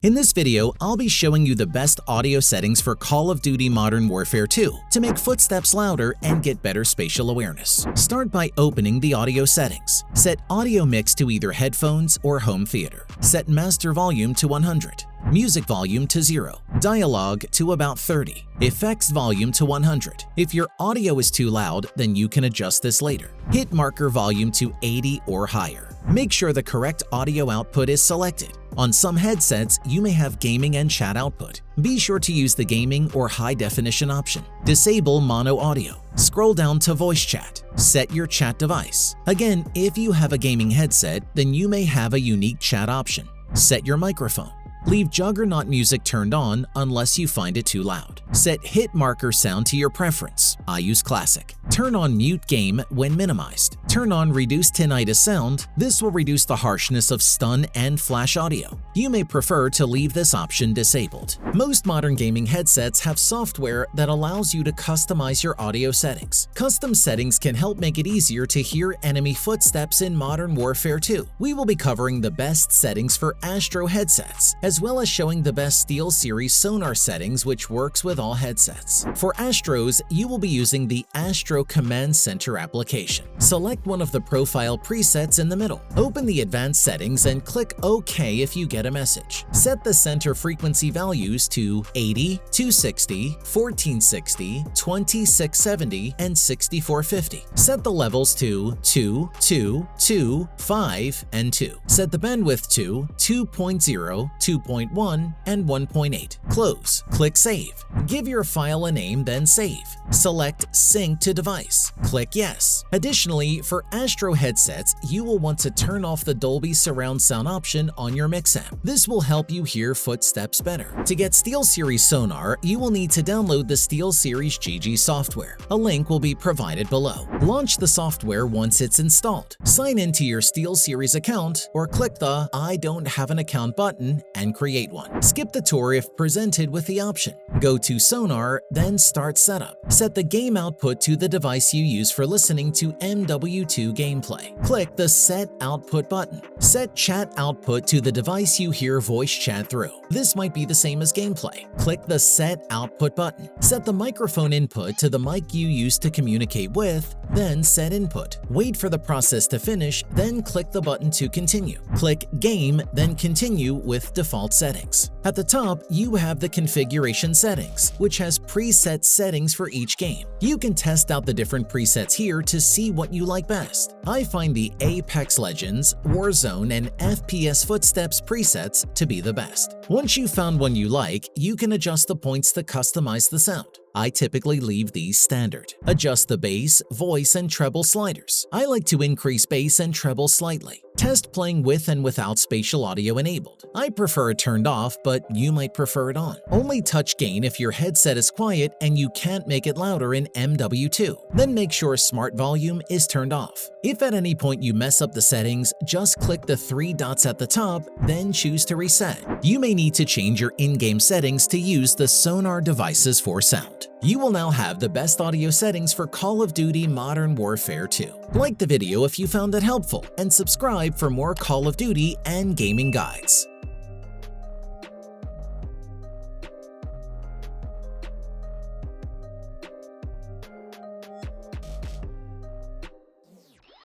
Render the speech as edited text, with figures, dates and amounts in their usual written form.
In this video, I'll be showing you the best audio settings for Call of Duty Modern Warfare 2 to make footsteps louder and get better spatial awareness. Start by opening the audio settings. Set audio mix to either headphones or home theater. Set master volume to 100. Music volume to 0, dialogue to about 30, effects volume to 100. If your audio is too loud, then you can adjust this later. Hit marker volume to 80 or higher. Make sure the correct audio output is selected. On some headsets, you may have gaming and chat output. Be sure to use the gaming or high definition option. Disable mono audio. Scroll down to voice chat. Set your chat device. Again, if you have a gaming headset, then you may have a unique chat option. Set your microphone. Leave Juggernaut music turned on unless you find it too loud. Set hit marker sound to your preference. I use classic. Turn on mute game when minimized. Turn on reduce tinnitus sound. This will reduce the harshness of stun and flash audio. You may prefer to leave this option disabled. Most modern gaming headsets have software that allows you to customize your audio settings. Custom settings can help make it easier to hear enemy footsteps in Modern Warfare 2. We will be covering the best settings for Astro headsets, as well as showing the best SteelSeries sonar settings, which works with all headsets. For Astros, you will be using the Astro Command Center application. Select one of the profile presets in the middle. Open the advanced settings and click OK if you get a message. Set the center frequency values to 80, 260, 1460, 2670, and 6450. Set the levels to 2, 2, 2, 5, and 2. Set the bandwidth to 2.0, 2.1, and 1.8. Close. Click Save. Give your file a name, then save. Select Sync to Device. Click Yes. Additionally, for Astro headsets, you will want to turn off the Dolby Surround Sound option on your mix amp. This will help you hear footsteps better. To get SteelSeries sonar, you will need to download the SteelSeries GG software. A link will be provided below. Launch the software once it's installed. Sign into your SteelSeries account or click the I don't have an account button and create one. Skip the tour if presented with the option. Go to Sonar, then Start Setup. Set the game output to the device you use for listening to MW2 gameplay. Click the Set Output button. Set chat output to the device you hear voice chat through. This might be the same as gameplay. Click the Set Output button. Set the microphone input to the mic you use to communicate with, then set input. Wait for the process to finish, then click the button to continue. Click Game, then continue with default settings. At the top, you have the configuration settings, which has preset settings for each game. You can test out the different presets here to see what you like best. I find the Apex Legends, Warzone, and FPS Footsteps presets to be the best. Once you've found one you like, you can adjust the points to customize the sound. I typically leave these standard. Adjust the bass, voice, and treble sliders. I like to increase bass and treble slightly. Test playing with and without spatial audio enabled. I prefer it turned off, but you might prefer it on. Only touch gain if your headset is quiet and you can't make it louder in MW2. Then make sure smart volume is turned off. If at any point you mess up the settings, just click the 3 dots at the top, then choose to reset. You may need to change your in-game settings to use the sonar devices for sound. You will now have the best audio settings for Call of Duty Modern Warfare 2. Like the video if you found it helpful, and subscribe for more Call of Duty and gaming guides.